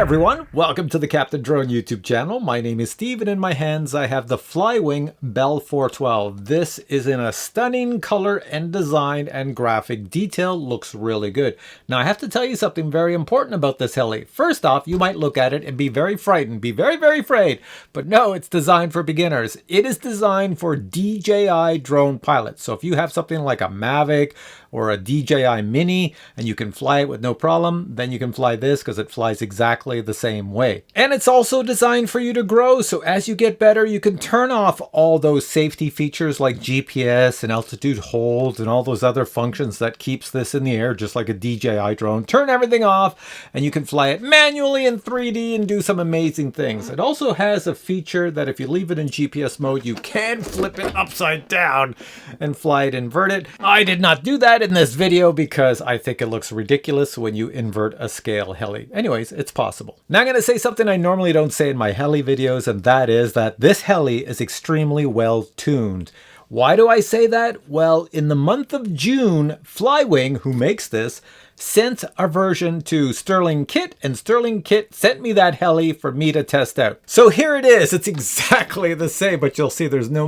everyone, welcome to the Captain Drone YouTube channel. My name is Steve and in my hands I have the Flywing Bell 412. This is in a stunning color and design and graphic detail, looks really good. Now I have to tell you something very important about this heli. First off, you might look at it and be very frightened, be very afraid, but no, it's designed for beginners. It is designed for DJI drone pilots. So if you have something like a Mavic or a DJI Mini and you can fly it with no problem, then you can fly this because it flies exactly the same way. And it's also designed for you to grow, so as you get better you can turn off all those safety features like GPS and altitude hold and all those other functions that keeps this in the air just like a DJI drone. Turn everything off and you can fly it manually in 3D and do some amazing things. It also has a feature that if you leave it in GPS mode you can flip it upside down and fly it inverted. I did not do that in this video because I think it looks ridiculous when you invert a scale heli. Anyways, it's possible. Now I'm going to say something I normally don't say in my heli videos, and that is that this heli is extremely well tuned. Why do I say that? Well, in the month of June, Flywing, who makes this, sent a version to Stirling Kit, and Stirling Kit sent me that heli for me to test out. So here it is. It's exactly the same, but you'll see there's no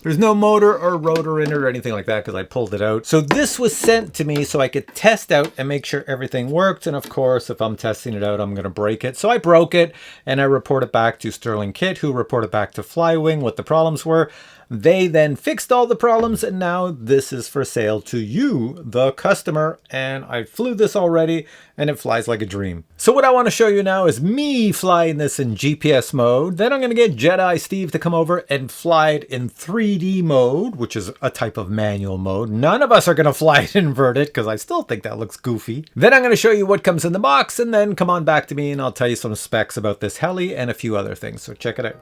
there's no motor or rotor in it or anything like that because I pulled it out. So this was sent to me so I could test out and make sure everything worked. And of course, if I'm testing it out, I'm going to break it. So I broke it and I reported back to Stirling Kit, who reported back to Flywing what the problems were. They then fixed all the problems and now this is for sale to you, the customer. And I flew this already and it flies like a dream. So what I want to show you now is me flying this in GPS mode. Then I'm going to get Jedi Steve to come over and fly it in 3D mode, which is a type of manual mode. None of us are going to fly it inverted because I still think that looks goofy. Then I'm going to show you what comes in the box and then come on back to me and I'll tell you some specs about this heli and a few other things. So check it out.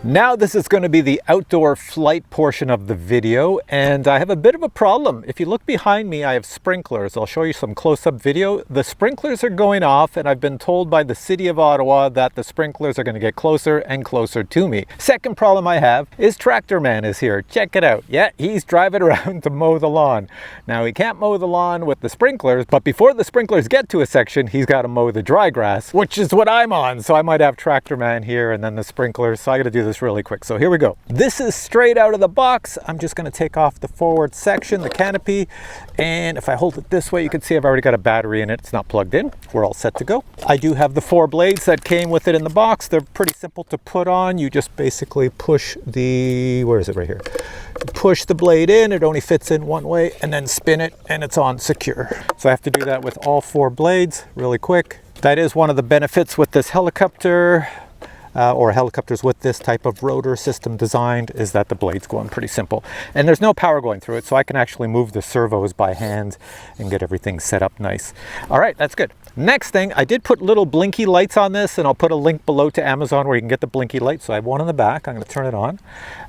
Now this is going to be the outdoor flight portion of the video, and I have a bit of a problem. If you look behind me, I have sprinklers. I'll show you some close-up video. The sprinklers are going off, and I've been told by the city of Ottawa that the sprinklers are going to get closer and closer to me. Second problem I have is Tractor Man is here. Check it out. Yeah, he's driving around to mow the lawn. Now he can't mow the lawn with the sprinklers, but before the sprinklers get to a section, he's got to mow the dry grass, which is what I'm on. So I might have Tractor Man here and then the sprinklers. So I got to do this really quick. So here we go. This is straight out of the box. I'm just going to take off the forward section, the canopy, and if I hold it this way, you can see I've already got a battery in it. It's not plugged in. We're all set to go. I do have the 4 blades that came with it in the box. They're pretty simple to put on. You just basically push the, where is it, right here? Push the blade in, it only fits in one way, and then spin it and it's on secure. So I have to do that with all 4 blades really quick. That is one of the benefits with this helicopter. Or helicopters with this type of rotor system designed, is that the blades go on pretty simple. And there's no power going through it, so I can actually move the servos by hand and get everything set up nice. All right, that's good. Next thing, I did put little blinky lights on this, and I'll put a link below to Amazon where you can get the blinky lights. So I have one on the back. I'm going to turn it on.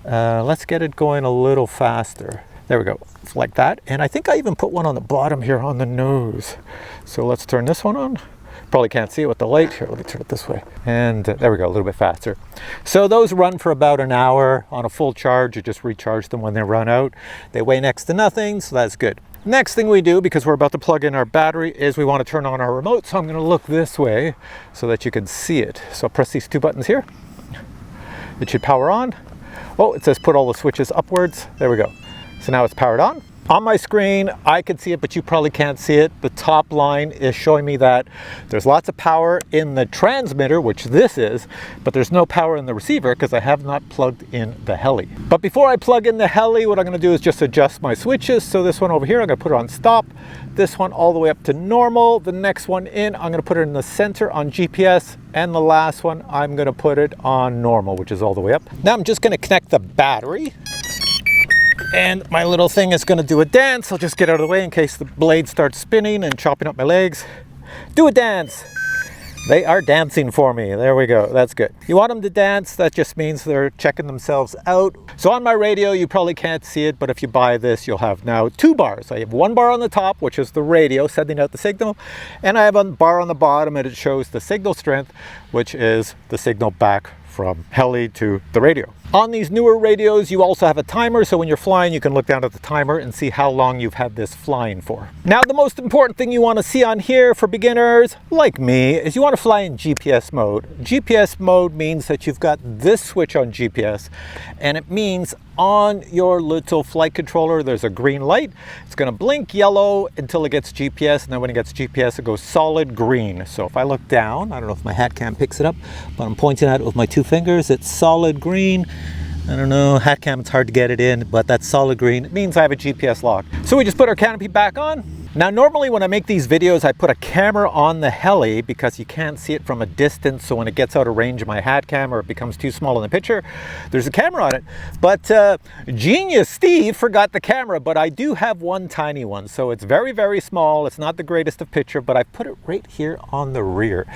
Let's get it going a little faster. There we go, like that. And I think I even put one on the bottom here on the nose. So let's turn this one on. Probably can't see it with the light here. Let me turn it this way. And there we go, a little bit faster. So those run for about an hour on a full charge. You just recharge them when they run out. They weigh next to nothing, so that's good. Next thing we do, because we're about to plug in our battery, is we want to turn on our remote. So I'm going to look this way so that you can see it. So I'll press these 2 buttons here. It should power on. Oh, it says put all the switches upwards. There we go. So now it's powered on. On my screen, I can see it, but you probably can't see it. The top line is showing me that there's lots of power in the transmitter, which this is, but there's no power in the receiver because I have not plugged in the heli. But before I plug in the heli, what I'm going to do is just adjust my switches. So this one over here, I'm going to put it on stop. This one all the way up to normal. The next one in, I'm going to put it in the center on GPS. And the last one, I'm going to put it on normal, which is all the way up. Now I'm just going to connect the battery. And my little thing is going to do a dance. I'll just get out of the way in case the blade starts spinning and chopping up my legs. Do a dance. They are dancing for me. There we go. That's good. You want them to dance. That just means they're checking themselves out. So on my radio, you probably can't see it, but if you buy this, you'll have now 2 bars. I have 1 bar on the top, which is the radio sending out the signal. And I have a bar on the bottom and it shows the signal strength, which is the signal back from heli to the radio. On these newer radios, you also have a timer, so when you're flying, you can look down at the timer and see how long you've had this flying for. Now, the most important thing you want to see on here for beginners, like me, is you want to fly in GPS mode. GPS mode means that you've got this switch on GPS, and it means on your little flight controller, there's a green light. It's going to blink yellow until it gets GPS, and then when it gets GPS, it goes solid green. So if I look down, I don't know if my hat cam picks it up, but I'm pointing at it with my two fingers. It's solid green. I don't know, hat cam, it's hard to get it in, but that's solid green. It means I have a GPS lock. So we just put our canopy back on. Now, normally when I make these videos, I put a camera on the heli because you can't see it from a distance. So when it gets out of range of my hat cam or it becomes too small in the picture, there's a camera on it. But genius Steve forgot the camera, but I do have one tiny one. So it's very, very small. It's not the greatest of picture, but I put it right here on the rear.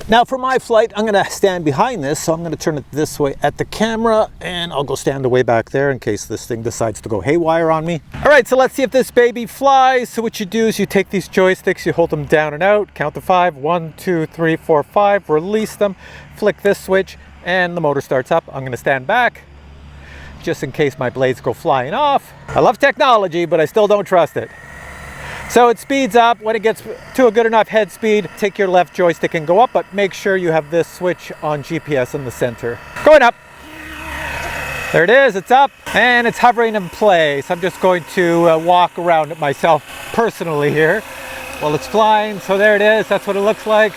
Now for my flight, I'm going to stand behind this, so I'm going to turn it this way at the camera, and I'll go stand away back there in case this thing decides to go haywire on me. All right, so let's see if this baby flies. So what you do is you take these joysticks, you hold them down and out, count to 5, 1, 2, 3, 4, 5, release them, flick this switch, and the motor starts up. I'm going to stand back just in case my blades go flying off. I love technology, but I still don't trust it. So it speeds up. When it gets to a good enough head speed, take your left joystick and go up, but make sure you have this switch on GPS in the center. Going up. There it is, it's up, and it's hovering in place. I'm just going to walk around it myself personally here while it's flying. So there it is, that's what it looks like.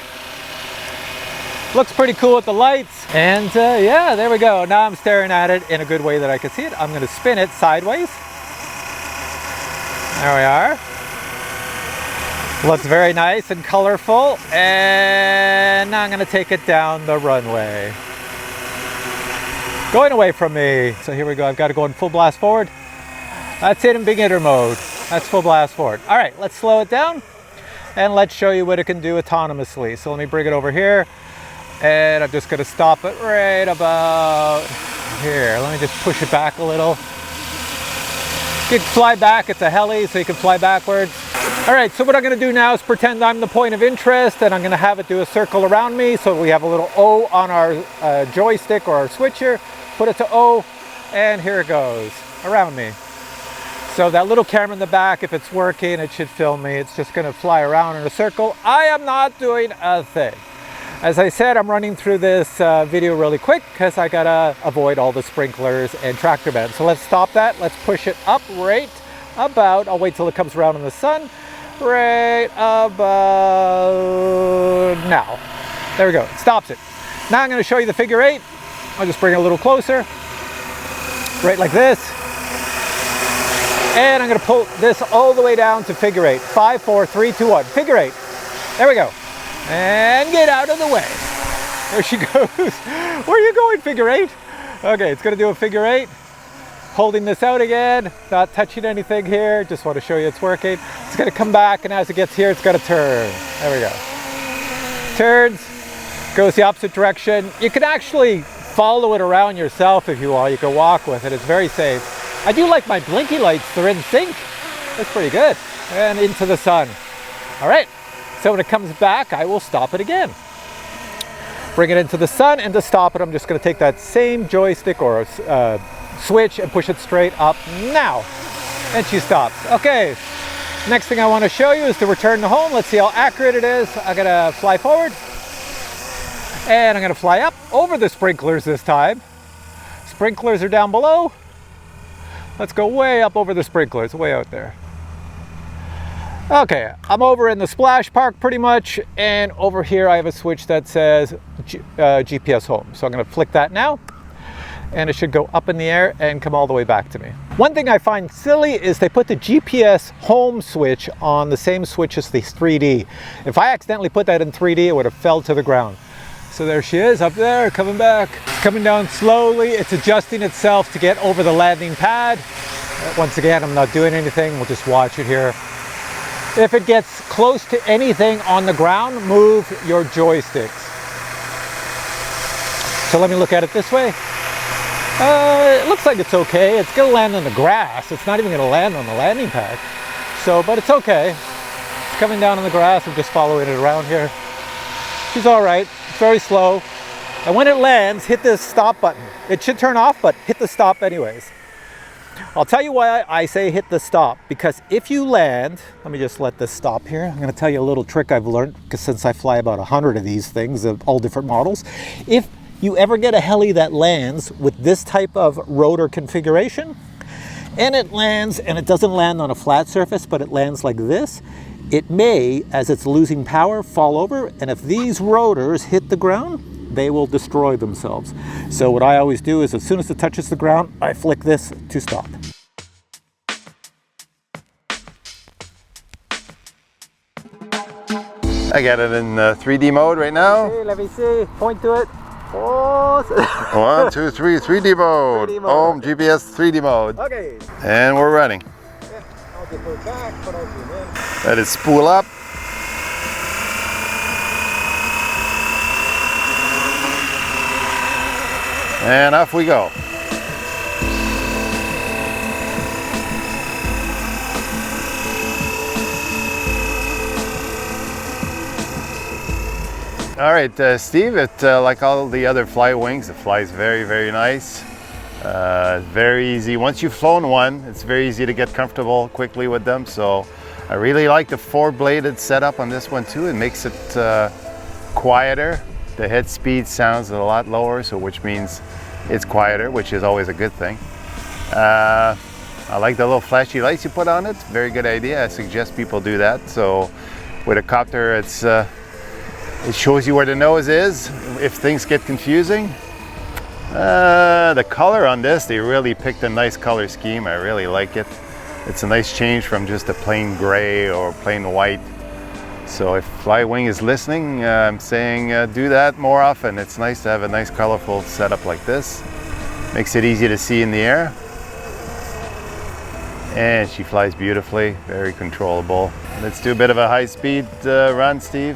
Looks pretty cool with the lights. And yeah, there we go. Now I'm staring at it in a good way that I can see it. I'm gonna spin it sideways. There we are. Looks very nice and colorful, and now I'm going to take it down the runway. Going away from me. So here we go. I've got to go in full blast forward. That's it in beginner mode. That's full blast forward. All right, let's slow it down and let's show you what it can do autonomously. So let me bring it over here, and I'm just going to stop it right about here. Let me just push it back a little. You can fly back. It's a heli, so you can fly backwards. All right, so what I'm going to do now is pretend I'm the point of interest, and I'm going to have it do a circle around me. So we have a little O on our joystick or our switch here. Put it to O, and here it goes around me. So that little camera in the back, if it's working, it should film me. It's just going to fly around in a circle. I am not doing a thing. As I said, I'm running through this video really quick because I got to avoid all the sprinklers and tractor bands. So let's stop that. Let's push it up right about, I'll wait till it comes around in the sun. Right about now. There we go, it stops it. Now I'm going to show you the figure 8. I'll just bring it a little closer. Right like this. And I'm going to pull this all the way down to figure 8. 5, 4, 3, 2, 1. Figure 8. There we go. And get out of the way. There she goes. Where are you going, figure 8? Okay, it's going to do a figure 8. Holding this out again, not touching anything here, just want to show you it's working. It's going to come back, and as it gets here, it's going to turn. There we go. Turns, goes the opposite direction. You can actually follow it around yourself if you want. You can walk with it. It's very safe. I do like my blinky lights. They're in sync. That's pretty good. And into the sun. All right. So when it comes back, I will stop it again. Bring it into the sun, and to stop it, I'm just going to take that same joystick or switch and push it straight up now, and she stops. Okay, next thing I want to show you is to return to home. Let's see how accurate it is. I'm gonna fly forward, and I'm gonna fly up over the sprinklers this time. Sprinklers are down below. Let's go way up over the sprinklers, way out there. Okay, I'm over in the splash park pretty much, and over here I have a switch that says GPS home. So I'm gonna flick that now, and it should go up in the air and come all the way back to me. One thing I find silly is they put the GPS home switch on the same switch as the 3D. If I accidentally put that in 3D, it would have fell to the ground. So there she is up there, coming back, coming down slowly. It's adjusting itself to get over the landing pad. Once again, I'm not doing anything. We'll just watch it here. If it gets close to anything on the ground, move your joysticks. So let me look at it this way. It looks like it's okay. It's gonna land on the grass. It's not even gonna land on the landing pad. So, but it's okay. It's coming down on the grass. I'm just following it around here. She's all right. It's very slow. And when it lands, hit this stop button. It should turn off, but hit the stop anyways. I'll tell you why I say hit the stop, because if you land, let me just let this stop here. I'm going to tell you a little trick I've learned, because since I fly about 100 of these things of all different models. If you ever get a heli that lands with this type of rotor configuration, and it lands, and it doesn't land on a flat surface, but it lands like this, it may, as it's losing power, fall over, and if these rotors hit the ground, they will destroy themselves. So what I always do is as soon as it touches the ground, I flick this to stop. I got it in 3D mode right now. Okay, let me see. Point to it. Oh. 1, 2, 3, 3D mode. 3D mode. Home GPS 3D mode. Okay. And we're running. Yeah, I'll just put it back, put it in. Let it spool up. And off we go. All right, Steve, like all the other fly wings, it flies very, very nice. Very easy. Once you've flown one, it's very easy to get comfortable quickly with them. So I really like the 4-bladed setup on this one too. It makes it quieter. The head speed sounds a lot lower, so which means it's quieter, which is always a good thing. I like the little flashy lights you put on it. Very good idea. I suggest people do that. So with a copter, it shows you where the nose is if things get confusing. The color on this, they really picked a nice color scheme. I really like it. It's a nice change from just a plain gray or plain white. So if Flywing is listening, I'm saying do that more often. It's nice to have a nice colorful setup like this. Makes it easy to see in the air. And she flies beautifully, very controllable. Let's do a bit of a high-speed run, Steve.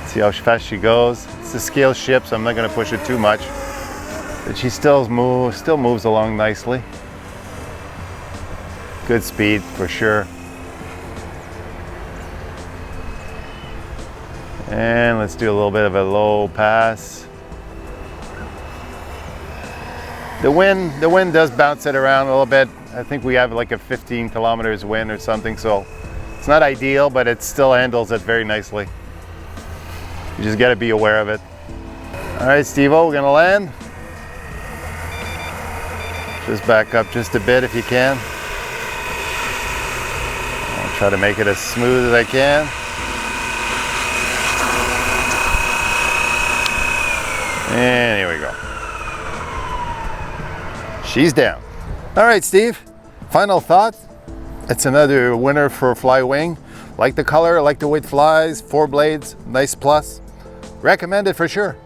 See how fast she goes. It's a scale ship, so I'm not going to push it too much. But she still moves along nicely. Good speed for sure. And let's do a little bit of a low pass. The wind does bounce it around a little bit. I think we have like a 15 kilometers wind or something, so it's not ideal, but it still handles it very nicely. You just got to be aware of it. All right, Steve-O, we're gonna land. Just back up just a bit if you can. I'll try to make it as smooth as I can. And here we go. She's down. All right, Steve, final thought. It's another winner for Flywing. Like the color, like the way it flies, 4 blades, nice plus. Recommend it for sure.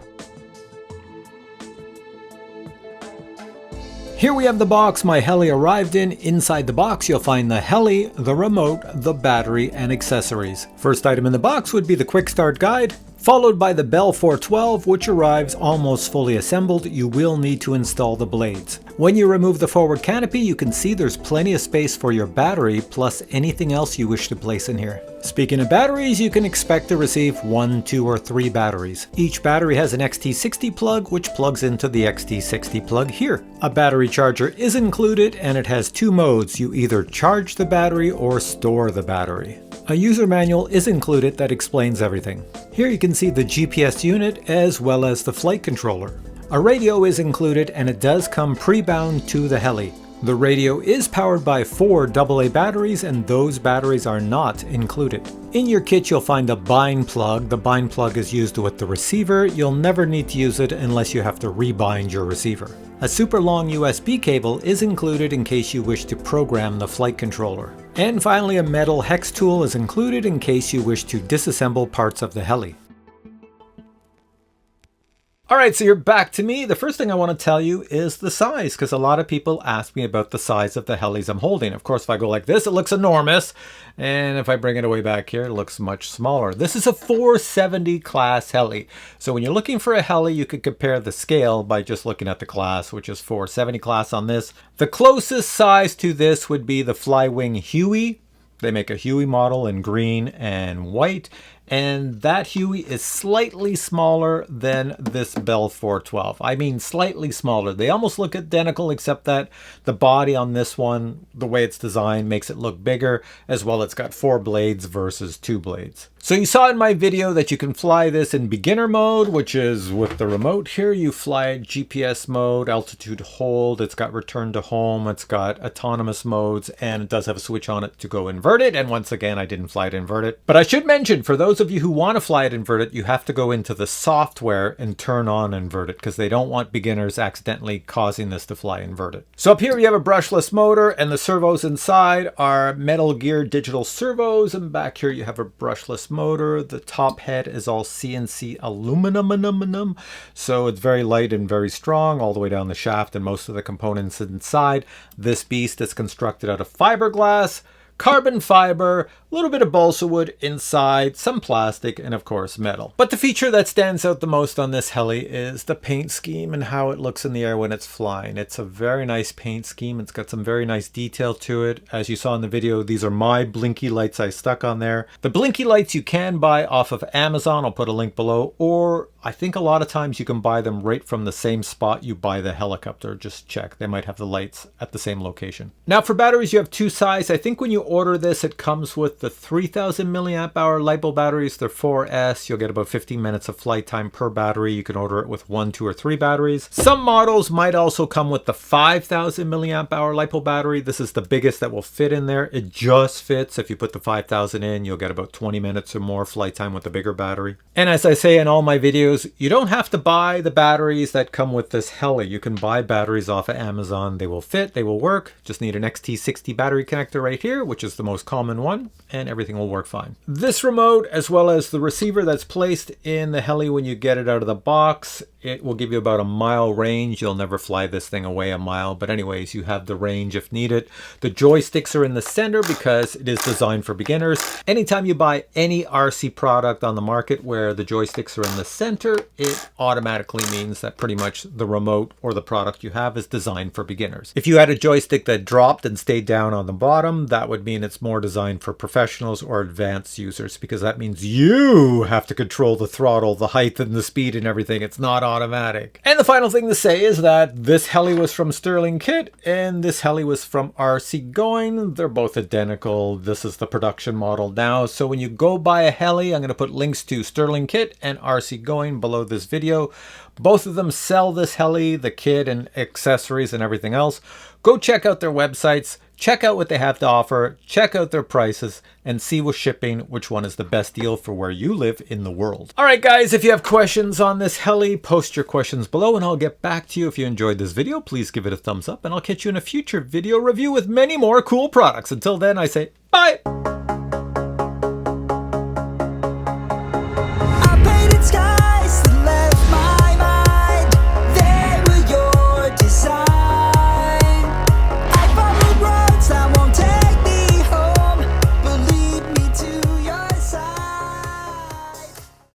Here we have the box my heli arrived in. Inside the box you'll find the heli, the remote, the battery, and accessories. First item in the box would be the quick start guide, followed by the Bell 412, which arrives almost fully assembled. You will need to install the blades. When you remove the forward canopy, you can see there's plenty of space for your battery plus anything else you wish to place in here. Speaking of batteries, you can expect to receive 1, 2, or 3 batteries. Each battery has an XT60 plug, which plugs into the XT60 plug here. A battery charger is included, and it has 2 modes. You either charge the battery or store the battery. A user manual is included that explains everything. Here you can see the GPS unit as well as the flight controller. A radio is included, and it does come pre-bound to the heli. The radio is powered by 4 AA batteries, and those batteries are not included. In your kit you'll find a bind plug. The bind plug is used with the receiver. You'll never need to use it unless you have to rebind your receiver. A super long USB cable is included in case you wish to program the flight controller. And finally, a metal hex tool is included in case you wish to disassemble parts of the heli. Alright, so you're back to me. The first thing I want to tell you is the size, because a lot of people ask me about the size of the helis I'm holding. Of course, if I go like this, it looks enormous. And if I bring it way back here, it looks much smaller. This is a 470 class heli. So when you're looking for a heli, you could compare the scale by just looking at the class, which is 470 class on this. The closest size to this would be the Flywing Huey. They make a Huey model in green and white, And that Huey is slightly smaller than this Bell 412. I mean, slightly smaller. They almost look identical, except that the body on this one, the way it's designed, makes it look bigger. As well, it's got 4 blades versus 2 blades. So you saw in my video that you can fly this in beginner mode, which is with the remote here. You fly GPS mode, altitude hold, it's got return to home, it's got autonomous modes, and it does have a switch on it to go inverted. And once again, I didn't fly it inverted. But I should mention, for those of you who want to fly it inverted, you have to go into the software and turn on inverted, because they don't want beginners accidentally causing this to fly inverted. So up here we have a brushless motor, and the servos inside are Metal Gear digital servos, and back here you have a brushless motor. The top head is all CNC aluminum, so it's very light and very strong all the way down the shaft, and most of the components inside. This beast is constructed out of fiberglass, carbon fiber, a little bit of balsa wood inside, some plastic, and of course metal. But the feature that stands out the most on this heli is the paint scheme and how it looks in the air when it's flying. It's a very nice paint scheme. It's got some very nice detail to it. As you saw in the video, these are my blinky lights I stuck on there. The blinky lights you can buy off of Amazon. I'll put a link below, or I think a lot of times you can buy them right from the same spot you buy the helicopter. Just check. They might have the lights at the same location. Now for batteries, you have 2 sizes. I think when you order this, it comes with the 3000 milliamp hour LiPo batteries. They're 4S. You'll get about 15 minutes of flight time per battery. You can order it with 1, 2, or 3 batteries. Some models might also come with the 5000 milliamp hour LiPo battery. This is the biggest that will fit in there. It just fits. If you put the 5000 in, you'll get about 20 minutes or more flight time with the bigger battery. And as I say in all my videos, you don't have to buy the batteries that come with this heli. You can buy batteries off of Amazon. They will fit, they will work. Just need an XT60 battery connector right here, which is the most common one, and everything will work fine. This remote, as well as the receiver that's placed in the heli when you get it out of the box, it will give you about a mile range. You'll never fly this thing away a mile, but anyways, you have the range if needed. The joysticks are in the center because it is designed for beginners. Anytime you buy any RC product on the market where the joysticks are in the center, it automatically means that pretty much the remote or the product you have is designed for beginners. If you had a joystick that dropped and stayed down on the bottom, that would mean it's more designed for professionals or advanced users, because that means you have to control the throttle, the height, and the speed and everything. It's not automatic. And the final thing to say is that this heli was from Stirling Kit and this heli was from RCGoing. They're both identical. This is the production model now. So when you go buy a heli, I'm going to put links to Stirling Kit and RCGoing below this video. Both of them sell this heli, the kit and accessories and everything else. Go check out their websites. Check out what they have to offer, check out their prices, and see with shipping which one is the best deal for where you live in the world. All right, guys, if you have questions on this heli, post your questions below and I'll get back to you. If you enjoyed this video, please give it a thumbs up and I'll catch you in a future video review with many more cool products. Until then, I say bye.